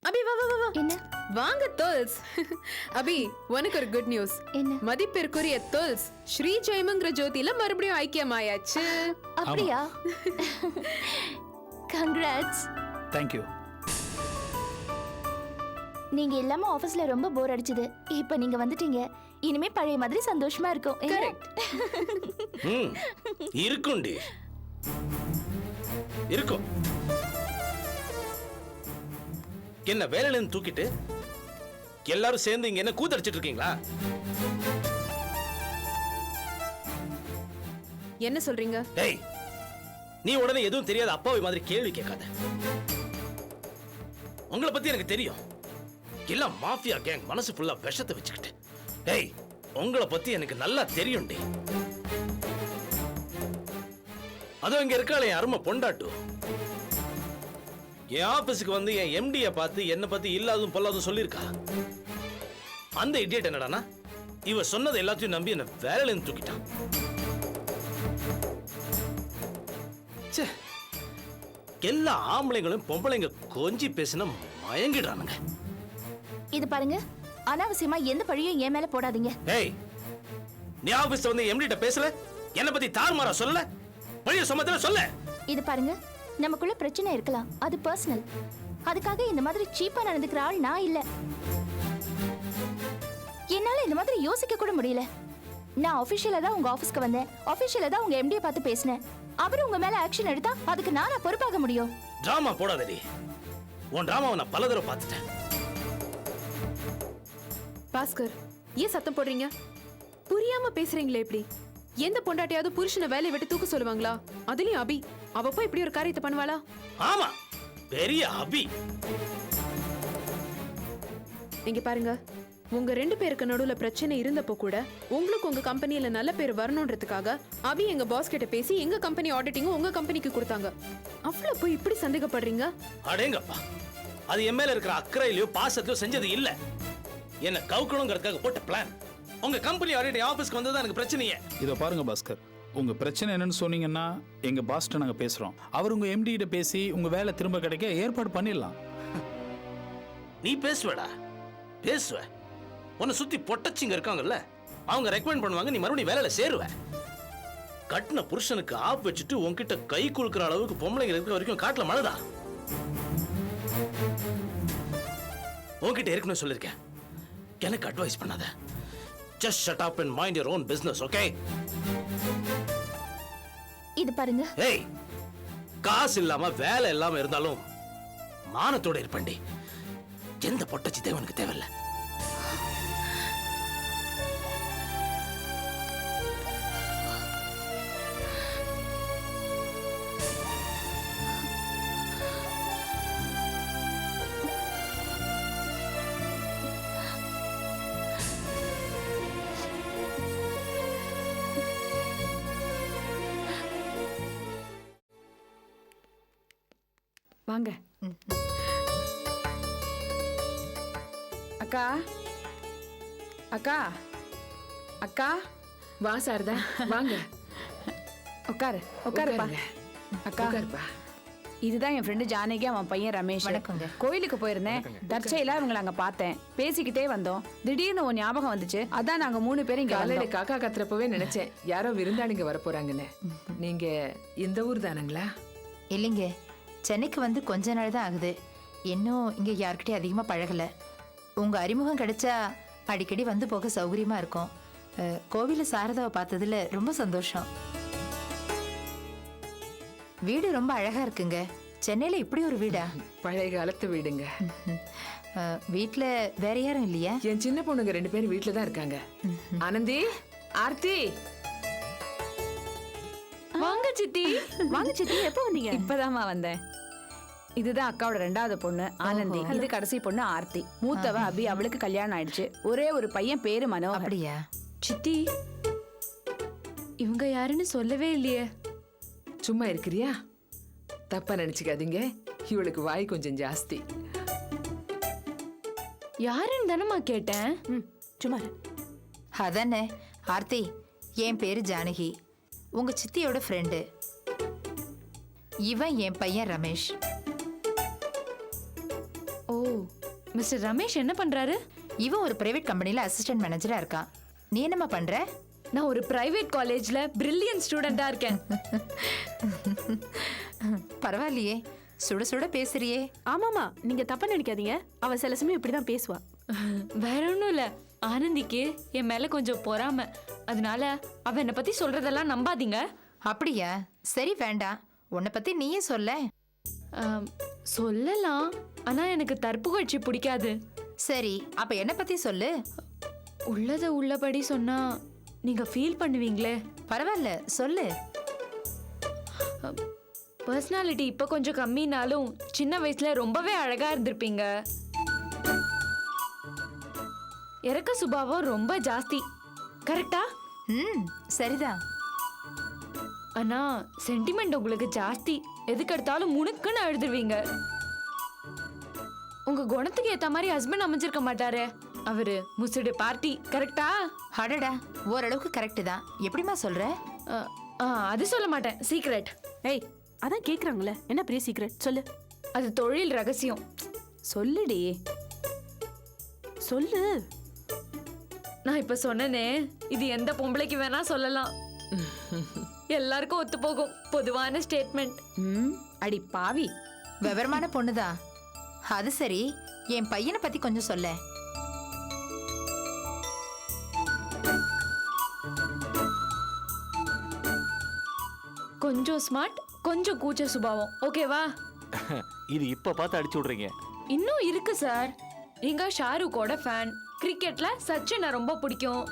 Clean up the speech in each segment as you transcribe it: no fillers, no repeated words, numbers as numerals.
அபி வா வா வா வா. என்ன வாங்க தோல்ஸ். அபி உனக்கு ஒரு குட் நியூஸ். என்ன மதிப்பிற்குரிய தோல்ஸ் ஸ்ரீ ஜெயமங்கிற ஜோதியில மறுபடியும் ஐக்கியமாயாச்சு. அப்படியா? கங்க்ராட்ஸ். Thank you. நீங்க இல்லாம ஆபீஸ்ல ரொம்ப போர் அடிச்சது. இப்ப நீங்க வந்துட்டீங்க. இனிமே பழைய மாதிரி சந்தோஷமா இருக்கும். கரெக்ட். இருக்கும்டி, இருக்கும். என்ன வேலையில இருந்து தூக்கிட்டு எல்லாரும் சேர்ந்து இங்க என்ன கூத்தடிச்சிட்டு இருக்கீங்களா? என்ன சொல்றீங்க? டேய், நீ உடனே எதுவும் தெரியாத அப்பாவை மாதிரி கேள்வி கேட்காத. உங்களை பத்தி எனக்கு தெரியும். எல்லாம் மாஃபியா கேங், மனசு ஃபுல்லா விஷத்தை வச்சுக்கிட்டு. டேய், உங்களை பத்தி எனக்கு நல்லா தெரியும் டி. அதுவும் இங்க இருக்காளே என் அருமை பொண்டாட்டு. என் ஆபீஸுக்கு வந்து என் எம்டியை பார்த்து என்னை பத்தி இல்லாதும் பொல்லாதும் சொல்லியிருக்கா. அந்த இடியட் என்னடானா இவ சொன்னதை எல்லாத்தையும் நம்பி என்ன வேலையில இருந்து தூக்கிட்டான். எல்லா ஆம்பளைங்களும் பொம்பளைங்க கொஞ்சி பேசினா மயங்கிடுறானுங்க. இது பாருங்க, அனாவசியமா எந்த பழியும் என் மேல போடாதீங்க. ஏய், நீ ஆபீஸ்ல வந்து எம்டி கிட்ட பேசல, என்ன பத்தி தாறுமாறா சொல்லல, பழிய சுமத்தல சொல்ல. இது பாருங்க, நமக்குள்ள பிரச்சனை இருக்கலாம், அது பர்சனல். அதுக்காக இந்த மாதிரி சீப்பா நடந்துக்கிற ஆள் நான் இல்ல. என்னால இந்த மாதிரி யோசிக்க கூட முடியல. நான் ஆபீஷியலா தான் உங்க ஆபீஸ்க்கு வந்தேன், ஆபீஷியலா தான் உங்க எம்டியை பார்த்து பேசினேன். அவரு உங்க மேல ஆக்ஷன் எடுத்தா அதுக்கு நானா பொறுப்பாக முடியும்? டிராமா போடாதடி. உன் டிராமாவை நான் பல தடவை பார்த்துட்டேன். பாஸ்கர், ஏன் சத்தம் போடுறீங்க? புரியாம பேசுறீங்களே இப்படி. எந்த பொண்டாட்டியாவது புருஷனை வேலையை விட்டு தூக்க சொல்லுவாங்களா? அதுலயும் அபி, அவ போய் இப்படி ஒரு காரியத்தை பண்ணுவாளா? ஆமா, பெரிய அபி. இங்க பாருங்க, உங்க 2 பேருக்கு நடுவுல பிரச்சனை இருந்தப்போ கூட உங்களுக்கு உங்க கம்பெனில நல்ல பேர் வரணும்ன்றதுக்காக அபி எங்க பாஸ் கிட்ட பேசி எங்க கம்பெனி ஆடிட்டிங் உங்க கம்பெனிக்கு கொடுத்தாங்க. அவ்வளவு போய் இப்படி சந்தேகப்படுறீங்க? அடேங்கப்பா, அது என் மேல இருக்கிற அக்கறையிலயோ பாசத்திலயோ செஞ்சது இல்ல. என்ன கவுக்கணுங்கிறதுக்காக போட்ட பிளான். உங்க கம்பெனி ஆடிட்டிங் ஆபீஸ்க்கு வந்தது எனக்கு பிரச்சனையே. இதை பாருங்க பாஸ்கர், உங்க பிரச்சனை என்னன்னு சொன்னீங்கன்னா எங்க பாஸ்ட்ட நாங்க பேசுறோம். அவர் உங்க எம்டி கிட்ட பேசி உங்க வேலை திரும்ப கிடைக்க ஏற்பாடு பண்ணிடலாம். நீ பேசுவடா, பேசுவ. உன்னை சுத்தி பொட்டச்சிங்க இருக்காங்கல்ல, அவங்க ரெக்கமெண்ட் பண்ணுவாங்க, நீ மறுபடியும் வேலையில சேருவ. கட்டின புருஷனுக்கு ஆப் வச்சுட்டு உன்கிட்ட கை குலுக்குற அளவுக்கு பொம்பளைங்க இருக்கிற வரைக்கும் காட்டுல மழைதா? உன்கிட்ட ஏற்கனவே சொல்லிருக்கேன், எனக்கு அட்வைஸ் பண்ணாத. Just shut up and mind your own business, okay? இது பாருங்க, ஏய், காசு இல்லாம வேலை இல்லாம இருந்தாலும் மானத்தோட இருப்பண்டி. எந்த பொட்டச்சி தேவனுக்கு தேவையில்ல. வாங்க அக்கா. அக்கா, அக்கா, வா சாரதா, வாங்க. உட்காரு உட்காருப்பா. அக்கா, உட்காருப்பா. இதுதான் என் ஃப்ரெண்டு ஜானகி, அவன் பையன் ரமேஷ். கோயிலுக்கு போயிருந்தேன், தற்செயலா இவங்களை அங்க பார்த்தேன். பேசிக்கிட்டே வந்தோம், திடீர்னு ஒரு ஞாபகம் வந்துச்சு. அதான் நாங்க 3 பேரும் இங்க காலையில வந்தோம். காக்கா கத்துறப்பவே நினைச்சேன் யாரோ விருந்தாளிங்க வர போறாங்கன்னு. நீங்க இந்த ஊர் தானுங்களா? இல்லைங்க, சென்னைக்கு வந்து கொஞ்ச நாள் தான் ஆகுது. இன்னும் இங்கே யார்கிட்டயும் அதிகமாக பழகலை. உங்கள் அறிமுகம் கிடைச்சா அடிக்கடி வந்து போக சௌகரியமாக இருக்கும். கோவிலில் சாரதாவை பார்த்ததுல ரொம்ப சந்தோஷம். வீடு ரொம்ப அழகாக இருக்குங்க. சென்னையில் இப்படி ஒரு வீடா? பழைய காலத்து வீடுங்க. வீட்டில் வேற யாரும் இல்லையா? என் சின்ன பொண்ணுங்க 2 பேரும் வீட்டுல தான் இருக்காங்க. ஆனந்தி, ஆர்த்தி. வாங்க சித்தி. வாங்க சித்தி, எப்போ வந்தீங்க? இப்பதாம்மா வந்தேன். இதுதான் அக்காவோட 2வது பொண்ணு ஆனந்தி. இது கடைசி பொண்ணு ஆர்த்தி. மூத்தவ அபி, அவளுக்கு கல்யாணம் ஆயிடுச்சு. ஒரே ஒரு பையன், பேரு மனோ. அப்படியா? சித்தி, இவங்க யாருன்னு சொல்லவே இல்லையே. சும்மா இருக்கிறியா? தப்பா நினைச்சுக்காதீங்க, இவளுக்கு வாய் கொஞ்சம் ஜாஸ்தி. யாருன்னு தானம்மா கேட்டேன். சும்மா அதானே. ஆர்த்தி, என் பேரு ஜானகி, உங்க சித்தியோட ஃப்ரெண்டு. இவன் என் பையன் ரமேஷ். ஓ, மிஸ்டர் ரமேஷ் என்ன பண்றாரு? இவன் ஒரு பிரைவேட் கம்பெனில அசிஸ்டன்ட் மேனேஜரா இருக்கான். நீ என்னம்மா பண்ற? நான் ஒரு பிரைவேட் காலேஜ்ல பிரில்லியன்ட் ஸ்டூடெண்டா இருக்கேன். பரவாயில்லையே, சுட சுட பேசுறியே. ஆமாமா, நீங்க தப்பா நினைக்காதீங்க. அவ சில சமயம் இப்படிதான் பேசுவா. வேற ஒன்றும் இல்ல, ஆனந்திக்கு என் மேல கொஞ்சம் பொறாம. அதனால அவ என்னை பத்தி சொல்றதெல்லாம் நம்பாதீங்க. அப்படியா? சரி வேண்டாம், உன்னை பத்தி நீயே சொல்ல. சொல்லலாம், ஆனா எனக்கு தற்புகழ்ச்சி பிடிக்காது. சரி, அப்ப என்ன பத்தி சொல்லு. உள்ளத உள்ளபடி சொன்னா நீங்க ஃபீல் பண்ணுவீங்களே. பரவாயில்ல, சொல்லு. பர்சனாலிட்டி இப்ப கொஞ்சம் கம்மினாலும் சின்ன வயசுல ரொம்பவே அழகா இருந்திருப்பீங்க. இறக்க சுபாவம் ரொம்ப ஜாஸ்தி, கரெக்டா? சரிதான். ஆனா சென்டிமெண்ட் உங்களுக்கு ஜாஸ்தி. எதுக்கெடுத்தாலும் முணுக்குன்னு அழுதுருவீங்க. உங்க குணத்துக்கு ஏத்த மாதிரி ஹஸ்பண்ட் அமைஞ்சிருக்க மாட்டாரு. அவரு முசுடு பார்ட்டி, கரெக்டா? அடடா, ஓரளவுக்கு கரெக்ட் தான். எப்படிமா சொல்ற? அது சொல்ல மாட்டேன், சீக்ரெட். ஏய், அதான் கேக்குறாங்களே, என்ன பெரிய சீக்ரெட்? சொல்லு. அது தொழில் ரகசியம். சொல்லுடி, சொல்லு. நான் இப்ப சொன்னனே, இது எந்த பொம்பளைக்கு வேணா சொல்லலாம். எல்லாருக்கும் ஒத்து போகும், பொதுவான ஸ்டேட்மெண்ட். அடி பாவி, விவரமான பொண்ணுதான். அது சரி, என் பையனை பத்தி கொஞ்சம் சொல்ல. கொஞ்சம் ஸ்மார்ட், கொஞ்சம் கூச்ச சுபாவம். ஓகேவா? இது இப்ப பார்த்து அடிச்சு விடுறீங்க. இன்னும் இருக்கு சார். நீங்க ஷாருக்கோட ஃபேன். கிரிக்கெட்ல சச்சினை ரொம்ப பிடிக்கும்.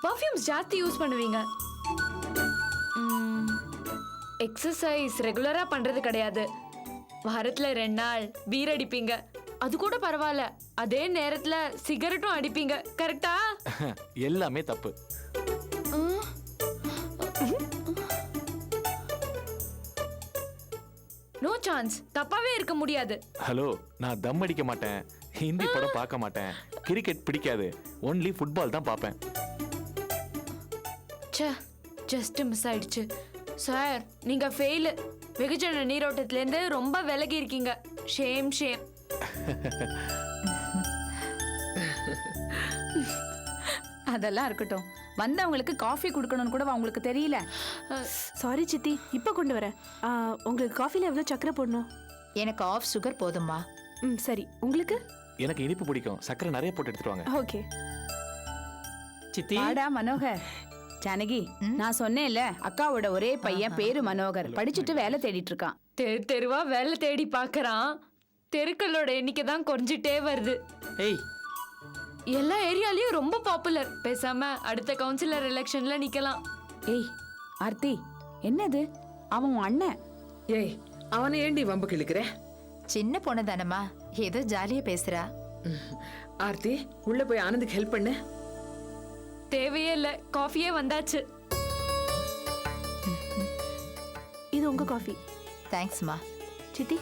பர்ஃப்யூம்ஸ் ஜாஸ்தி யூஸ் பண்ணுவீங்க. எக்ஸசைஸ் ரெகுலரா பண்றது கிடையாது. வாரத்துல 2 நாள் பீர் அடிப்பீங்க. அது கூட பரவாயில்ல, அதே நேரத்துல சிகரெட்டும் அடிப்பீங்க, கரெக்டா? எல்லாமே தப்பு. நோ சான்ஸ், தப்பாவே இருக்க முடியாது. ஹலோ, நான் தம் அடிக்க மாட்டேன், ஹிந்தி படம் பார்க்க மாட்டேன், கிரிக்கெட் பிடிக்காது, ஒன்லி ஃபுட்பால் தான் பார்ப்பேன். ச்சே, ஜஸ்ட் மிஸ் ஆயிடுச்சு. சார், நீங்க ஃபெயில். வெகுஜன நீரோட்டத்திலேருந்து ரொம்ப விலகி இருக்கீங்க. Shame shame. அதெல்லாம் இருக்கட்டும். வந்தவங்களுக்கு காஃபி கொடுக்கணும்னு கூட உங்களுக்கு தெரியல. சாரி சித்தி, இப்ப கொண்டு வரேன். உங்களுக்கு காஃபில எவ்வளவு சக்கரை போடணும்? எனக்கு ஆஃப் சுகர் போதும்மா. சரி, உங்களுக்கு? எனக்கு இனிப்பு பிடிக்கும், சக்கரை நிறைய போட்டு எடுத்துட்டு வாங்க. ஓகே. சித்தி, ஆடா மனோகர். ஜானகி, நான் சொன்னேன்ல, அக்காவோட ஒரே பையன் பேரு மனோகர், படிச்சுட்டு வேலை தேடிட்டு இருக்கான். தெரு தெருவா வேலை தேடி பார்க்கறான். தெருக்களோட எண்ணிக்கை தான் குறைஞ்சிட்டே வருது. ஏய், எல்லா ஏரியாலயும் ரொம்ப பாப்புலர். பேசாம அடுத்த கவுன்சிலர் எலெக்ஷன்ல நிக்கலாம். ஏய் ஆர்த்தி, என்னது? அவன் உன் அண்ணன். ஏய், அவனை ஏண்டி வம்பு கிழக்குற? சின்ன பொண்ணு தானம்மா, ஏதோ ஜாலியா பேசுறா. ஆர்த்தி, உள்ள போய் ஆனந்துக்கு ஹெல்ப் பண்ணு. தேவையே இல்ல, காஃபியே வந்தாச்சு. இது உங்க காஃபி. தேங்க்ஸ்மா. சித்தி,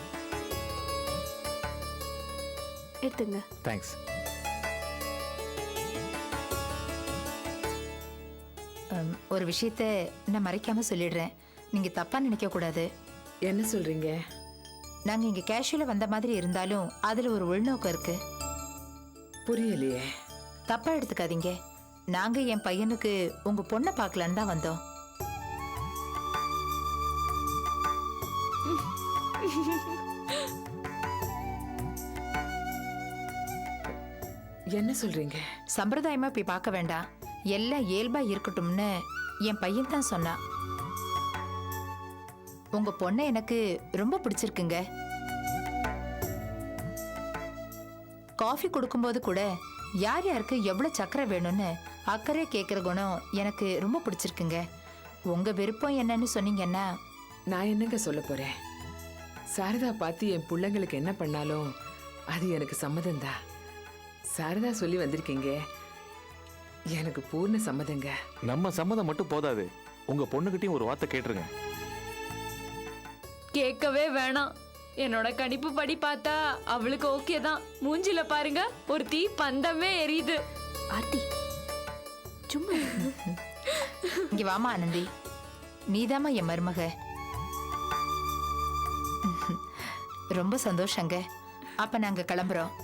எடுத்துங்க. தேங்க்ஸ். ஒரு விஷயத்த நான் மறைக்காம சொல்லிடுறேன், நீங்க தப்பா நினைக்க கூடாது. என்ன சொல்றீங்க? நாங்க இங்க கேஷுவலா வந்த மாதிரி இருந்தாலும் அதுல ஒரு உள்நோக்கம் இருக்கு. புரியலையே. தப்பா எடுத்துக்காதீங்க. நாங்க என் பையனுக்கு உங்க பொண்ணை பார்க்கலான்னு தான் வந்தோம். என்ன சொல்றீங்க? சம்பிரதாயமா போய் பார்க்க வேண்டாம், எல்லாம் இயல்பா இருக்கட்டும்னு என் பையன் தான் சொன்னான். உங்க பொண்ணை எனக்கு ரொம்ப பிடிச்சிருக்குங்க. காஃபி கொடுக்கும்போது கூட யார் யாருக்கு எவ்வளவு சக்கரை வேணும்னு அக்கறை கேட்கிற குணம் எனக்கு ரொம்ப பிடிச்சிருக்குங்க. உங்க விருப்பம் என்னன்னு சொன்னீங்கன்னா. நான் என்னங்க சொல்ல போறேன்? சாரதா பார்த்து என் பிள்ளைங்களுக்கு என்ன பண்ணாலும் அது எனக்கு சம்மதம்தான். சாரதா சொல்லி வந்திருக்கீங்க, எனக்கு பூர்ண சம்மதங்க. நம்ம சம்மதம் மட்டும் போதாது, உங்க பொண்ணுகிட்டயும் ஒரு வார்த்தை கேட்டுருங்க. கேட்கவே வேணாம். என்னோட கணிப்பு படி பார்த்தா அவளுக்கு ஓகே தான். மூஞ்சில பாருங்க, ஒரு தீ பந்தமே எரியுது. ஆர்த்தி, சும்மா. இங்க வாமா ஆனந்தி, நீதாம்மா என் மருமக. ரொம்ப சந்தோஷங்க. அப்ப நாங்க கிளம்புறோம்.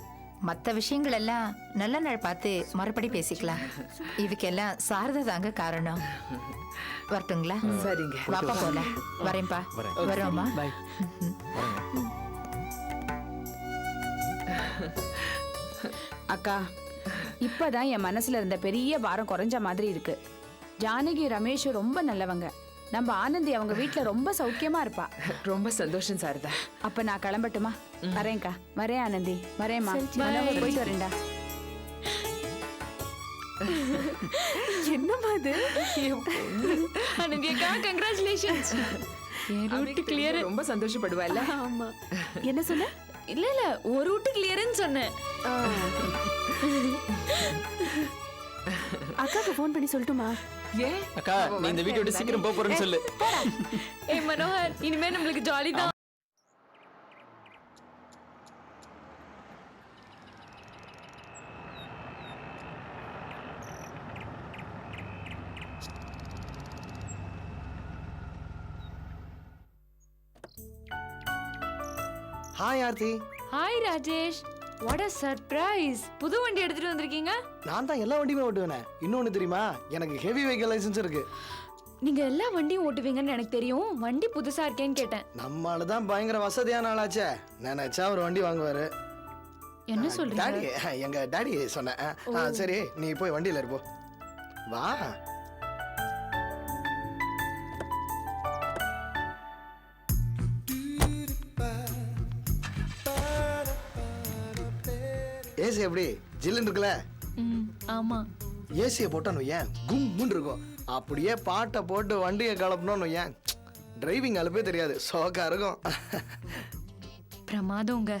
மற்ற விஷயங்கள் எல்லாம் நல்ல நாள் பார்த்து மறுபடி பேசிக்கலாம். இதுக்கெல்லாம் சாரதா தாங்க காரணம். வரட்டுங்களா? சரிங்க. வாப்பா போல. வரேன்ப்பா. வரோம்மா. பாய். அக்கா இப்பதான் என் மனசுல இருந்த பெரிய பாரம் குறைஞ்ச மாதிரி இருக்கு. ஜானகி ரமேஷ் ரொம்ப நல்லவங்க. நம்ம ஆனந்தி அவங்க வீட்ல ரொம்ப சௌக்கியமா இருப்பா. ரொம்ப சந்தோஷம் சாரதா. அப்ப நான் கிளம்பட்டுமா? வரேன்க்கா. வரேன் ஆனந்தி. வரேம்மா. மனோகர் போயிட்டு வரேன்டா. என்னம்மா அது? ஆனந்தி அக்கா கங்க்ராச்சுலேஷன்ஸ். என் ரூட் கிளியர். ரொம்ப சந்தோஷப்படுவாள்ல? ஆமா. என்ன சொன்ன? இல்ல இல்ல ஒரு ரூட் கிளியர்னு சொன்னேன். அக்காக்கு ஃபோன் பண்ணி சொல்லட்டுமா? ஏன் அக்கா நீ இந்த வீட்டை விட்டு சீக்கிரம் போக போறேன்னு சொல்லு. ஏய் மனோகர், இனிமே நம்மளுக்கு ஜாலி தான். Hi Aarthi. Hi Rajesh. What a surprise. புது வண்டி எடுத்துட்டு வந்திருக்கீங்க? நான் தான் எல்லா வண்டியுமே ஓட்டுவேனே. இன்னொன்னு தெரியுமா, எனக்கு ஹெவி வெஹிக்கிள் லைசன்ஸ் இருக்கு. நீங்க எல்லா வண்டியும் ஓட்டுவீங்கன்னு எனக்கு தெரியும். வண்டி புதுசா இருக்கேன்னு கேட்டேன். நம்மளால தான் பயங்கர வசதியான ஆளாச்சே. நினைச்சா ஒரு வண்டி வாங்குவாரு. என்ன சொல்றீங்க? டாடி, எங்க டாடி சொன்னேன். சரி நீ போய் வண்டியில இருப்போ. வா. ஏசி எப்படி ஜில்லுன்னு இருக்குல்ல? ஆமா. ஏசியை போட்டான்னு ஏன் கும்முன்னு இருக்கும். அப்படியே பாட்டை போட்டு வண்டியை கலப்பணும்னு ஏன் டிரைவிங் அலுப்பே தெரியாது. சோக்கா இருக்கும். பிரமாதங்க.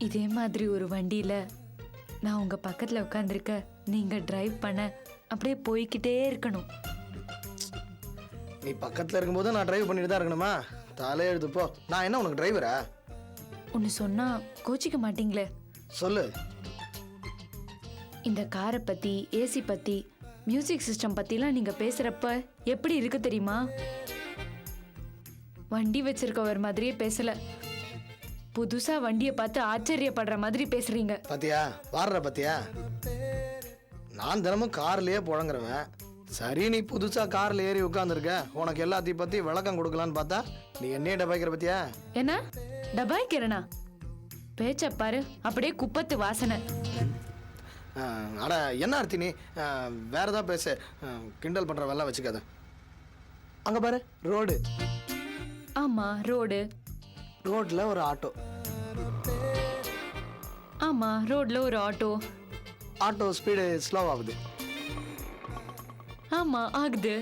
இதே மாதிரி ஒரு வண்டியில நான் உங்க பக்கத்துல உட்காந்துருக்க, நீங்க டிரைவ் பண்ண, அப்படியே போய்கிட்டே இருக்கணும். நீ பக்கத்துல இருக்கும்போது நான் டிரைவ் பண்ணிட்டு தான் இருக்கணுமா? தலையெழுத்து போ. நான் என்ன உனக்கு டிரைவரா? ஒன்னு சொன்னா கோச்சிக்க மாட்டீங்களே? சொல்லு. இந்த காரை பத்தி, ஏசி பத்தி, மியூசிக் சிஸ்டம் பத்திலாம் நீங்க பேசுறப்ப எப்படி இருக்கு தெரியுமா? வண்டி வச்சிருக்கவர் மாதிரியே பேசல. புதுசா வண்டியை பார்த்து ஆச்சரியப்படுற மாதிரி பேசுறீங்க. பாத்தியா வாடுற பாத்தியா? நான் தினமும் கார்லயே புழங்குறவன். சரி நீ புதுசா கார்ல ஏறி உட்காந்துருக்க, உனக்கு எல்லாத்தையும் பத்தி விளக்கம் கொடுக்கலான்னு பார்த்தா நீ என்னைய டபாய்க்கிற பத்தியா? என்ன டபாய் கிரணா? பேச்ச பாரு, அப்படியே குப்பத்து வாசனை. அட என்ன ஆர்த்தி நீ வேற ஏதாவது பேச. கிண்டல் பண்ற வேலை வச்சுக்காத. அங்க பாரு ரோடு. ஆமா ரோடு. ரோட்ல ஒரு ஆட்டோ. ஆமா ரோட்ல ஒரு ஆட்டோ. ஆட்டோ ஸ்பீடு ஸ்லோ ஆகுது. ஆமா ஆகுது.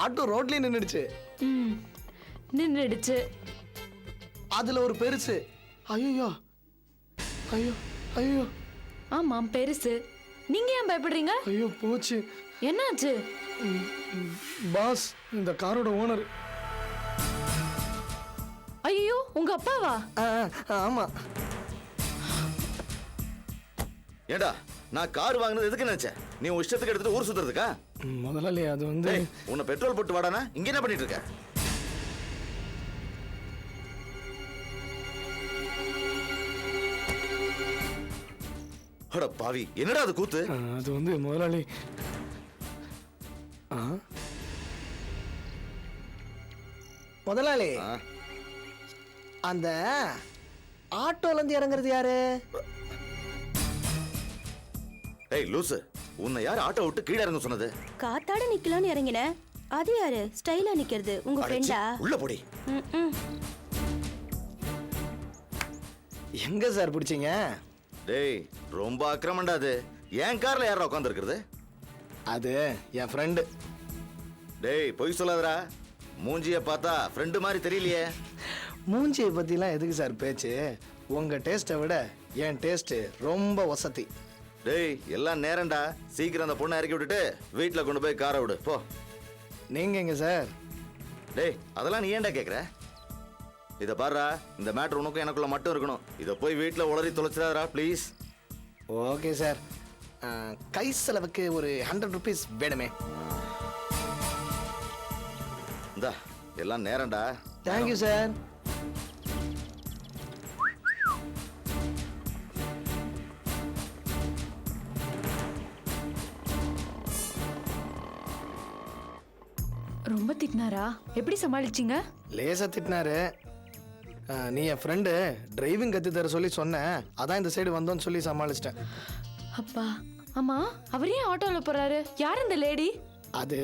ஆட்டோ ரோட்லயே நின்னுடுச்சு. நின்றுடுச்சு. அதுல ஒரு பெருசு. ஐயோ ஐயோ ஐயோ. ஆமா பெருசு. நீங்க ஏன் பயப்படுறீங்க? ஐயோ போச்சு. என்னாச்சு? பாஸ் இந்த காரோட ஓனர். ஐயோ உங்க அப்பாவா? ஆமா. ஏண்டா நான் கார் வாங்கினது எதுக்கு நினைச்சேன்? நீ உன் இஷ்டத்துக்கு எடுத்துட்டு ஊர் சுத்துறதுக்கா? முதலாளி அது வந்து உன்னை பெட்ரோல் போட்டு வாடானா இங்க என்ன பண்ணிட்டு இருக்க? அட பாவி, என்னடா அது கூத்து? அது வந்து முதலாளி முதலாளி அந்த ஆட்டோல இருந்து இறங்குறது யாரு? ஏய் லூசு, உன்னை யார் ஆட்டோ விட்டு கீழே இறங்க சொன்னது? காத்தாட நிக்கலாம்னு இறங்கின. அது யாரு ஸ்டைலா நிக்கிறது? உங்க ஃப்ரெண்டா? உள்ள போடி. எங்க சார் பிடிச்சீங்க? டேய் ரொம்ப அக்கிரமண்டா அது. என் கார்ல யாரா உட்கார்ந்து இருக்கிறது? அது என் ஃப்ரெண்டு. டேய் பொய் சொல்லாதடா. மூஞ்சிய பார்த்தா ஃப்ரெண்டு மாதிரி தெரியலையே. மூஞ்சியை பத்திலாம் எதுக்கு சார் பேச்சு? உங்க டேஸ்ட்டை விட என் டேஸ்ட் ரொம்ப வசதி. டேய் எல்லாம் நேரம்டா. சீக்கிரம் அந்த பொண்ணை இறக்கி விட்டுட்டு வீட்டில் கொண்டு போய் காரை விடு போ. நீங்க எங்க சார்? டேய் அதெல்லாம் நீ ஏன்டா கேட்குற? இதை பாருடா, இந்த மேட்ரு உனக்கும் எனக்குள்ள மட்டும் இருக்கணும். இதை போய் வீட்டில் உளறி தொலைச்சிடாதடா ப்ளீஸ். Okay sir. கை செலவுக்கு ஒரு 100 rupees வேணுமே. இந்தா எல்லாம் நேரம்டா. Thank you sir. ரொம்ப திட்டினாரா? எப்படி சமாளிச்சீங்க? லேசா திட்டினாரு. நீ என் ஃப்ரெண்டு டிரைவிங் கற்று தர சொல்லி சொன்னேன், அதான் இந்த சைடு வந்தோன்னு சொல்லி சமாளிச்சிட்டேன். அப்பா ஆமா, அவர் ஏன் ஆட்டோல போறாரு? யார் இந்த லேடி? அது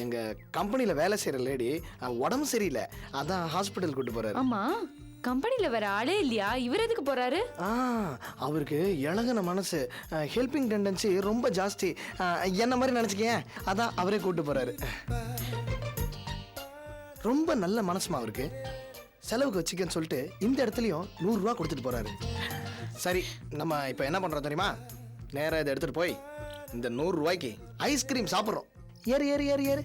எங்க கம்பெனியில் வேலை செய்கிற லேடி, உடம்பு சரியில்லை, அதான் ஹாஸ்பிட்டல் கூட்டு போறாரு. ஆமா, கம்பெனில வேற ஆளே இல்லையா? இவர் எதுக்கு போறாரு? அவருக்கு இழகுன மனசு, ஹெல்பிங் டெண்டன்சி ரொம்ப ஜாஸ்தி, என்ன மாதிரி நினச்சிக்கேன், அதான் அவரே கூட்டு போறாரு. ரொம்ப நல்ல மனசுமா அவருக்கு. செலவுக்கு வச்சுக்கன்னு சொல்லிட்டு இந்த இடத்துலையும் 100 ரூபா கொடுத்துட்டு போறாரு. சரி, நம்ம இப்போ என்ன பண்ணுறோம் தெரியுமா? நேராக இதை எடுத்துகிட்டு போய் இந்த 100 ரூபாய்க்கு ஐஸ்கிரீம் சாப்பிட்றோம். ஏறு ஏறு ஏறு ஏறு.